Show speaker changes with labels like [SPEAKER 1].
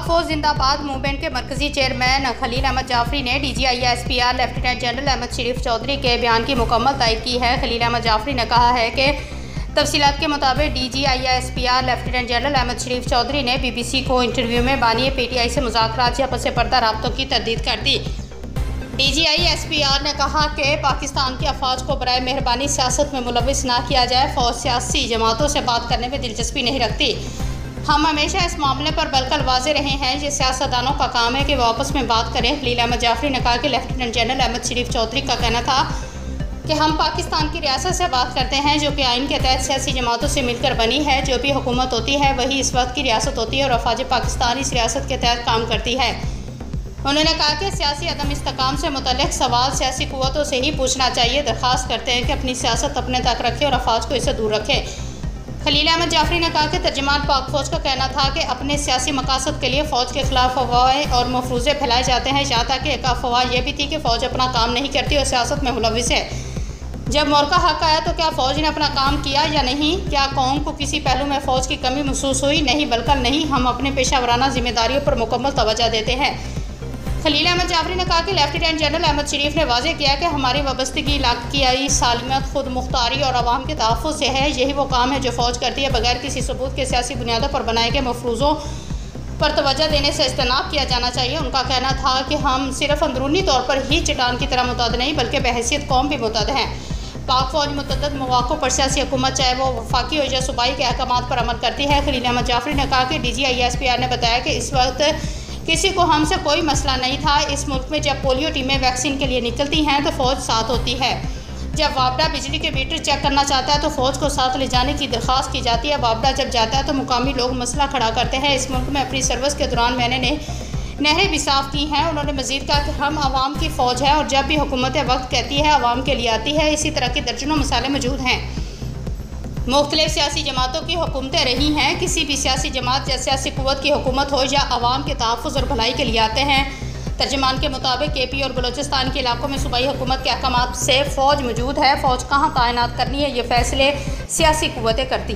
[SPEAKER 1] फौज जिंदाबाद मूवमेंट के मरकजी चेयरमैन खलील अहमद जाफरी ने DGISPR लेफ्टिनेंट जनरल अहमद शरीफ चौधरी के बयान की मुकम्मल तायद की है। खलील अहमद जाफरी ने कहा है कि तफसीलात के मुताबिक DGISPR लेफ्टिनेंट जनरल अहमद शरीफ चौधरी ने BBC को इंटरव्यू में बानी PTI से मुज़ाकरात या पस पर्दा राब्तों की तरदीद कर दी। DGISPR ने कहा कि पाकिस्तान की अफवाज को बराए मेहरबानी सियासत में मुलविस ना किया जाए। फ़ौज सियासी जमातों से बात करने में दिलचस्पी नहीं रखती। हम हमेशा इस मामले पर बलकल वाज़े रहे हैं। ये सियासतदानों का काम है कि वो आपस में बात करें। खलील अहमद जाफरी ने कहा कि लेफ्टिनेंट जनरल अहमद शरीफ चौधरी का कहना था कि हम पाकिस्तान की रियासत से बात करते हैं जो कि आइन के तहत सियासी जमातों से मिलकर बनी है। जो भी हुकूमत होती है वही इस वक्त की रियासत होती है और अफवाज पाकिस्तान इस रियासत के तहत काम करती है। उन्होंने कहा कि सियासी अदम इस्तेकाम से मुतल्लिक सवाल सियासी कुव्वतों से ही पूछना चाहिए। दरख्वास्त करते हैं कि अपनी सियासत अपने तक रखें और अफवाज को इससे दूर रखें। खलील अहमद जाफरी ने कहा कि तर्जुमान पाक फ़ौज का कहना था कि अपने सियासी मकासद के लिए फ़ौज के खिलाफ अफवाहें और मफरूज़े फैलाए जाते हैं। यहाँ तक कि एक अफवाह यह भी थी कि फ़ौज अपना काम नहीं करती और सियासत में मुलविस है। जब मौका हक आया तो क्या फ़ौज ने अपना काम किया या नहीं? क्या कौम को किसी पहलू में फ़ौज की कमी महसूस हुई? नहीं, बल्कि नहीं, हम अपने पेशा वराना जिम्मेदारियों पर मुकम्मल तवज्जो देते हैं। खलील अहमद जाफरी ने कहा कि लेफ्टिनेंट जनरल अहमद शरीफ ने वाज़ेह किया कि हमारी वाबस्तगी इलाक़ाई सालमियत, खुद मुख्तारी और आवाम के तहफ़्फ़ुज़ से है। यही वो काम है जो फ़ौज करती है। बगैर किसी सबूत के सियासी बुनियादों पर बनाए गए मफरूज़ों पर तवज्जो देने से इज्तनाब किया जाना चाहिए। उनका कहना था कि हम सिर्फ अंदरूनी तौर पर ही चट्टान की तरह मुतहद नहीं बल्कि बहैसियत कौम भी मुतहद हैं। पाक फ़ौज मुतअद्दिद मौक़ों पर सियासी हुकूमत चाहे वो वफाकी हो या सूबाई के अहकामात पर अमल करती है। खलील अहमद जाफरी ने कहा कि DGISPR ने बताया कि इस वक्त किसी को हमसे कोई मसला नहीं था। इस मुल्क में जब पोलियो टीमें वैक्सीन के लिए निकलती हैं तो फ़ौज साथ होती है। जब वापडा बिजली के मीटर चेक करना चाहता है तो फ़ौज को साथ ले जाने की दरख्वास्त की जाती है। वापडा जब जाता है तो मुकामी लोग मसला खड़ा करते हैं। इस मुल्क में अपनी सर्विस के दौरान मैंने नहरें भी साफ़ की हैं। उन्होंने मज़ीद कहा कि हम आवाम की फ़ौज है और जब भी हुकूमत वक्त कहती है आवाम के लिए आती है। इसी तरह के दर्जनों मसाले मौजूद हैं। मुख्तलिफ सियासी जमातों की हुकूमतें रही हैं। किसी भी सियासी जमात या सियासी कुव्वत की हुकूमत हो या आवाम के तहफ़्फ़ुज़ और भलाई के लिए आते हैं। तर्जुमान के मुताबिक KP और बलोचिस्तान के इलाकों में सूबाई हुकूमत के अहकामात से फ़ौज मौजूद है। फ़ौज कहाँ तैनात करनी है ये फ़ैसले सियासी कुव्वतें करती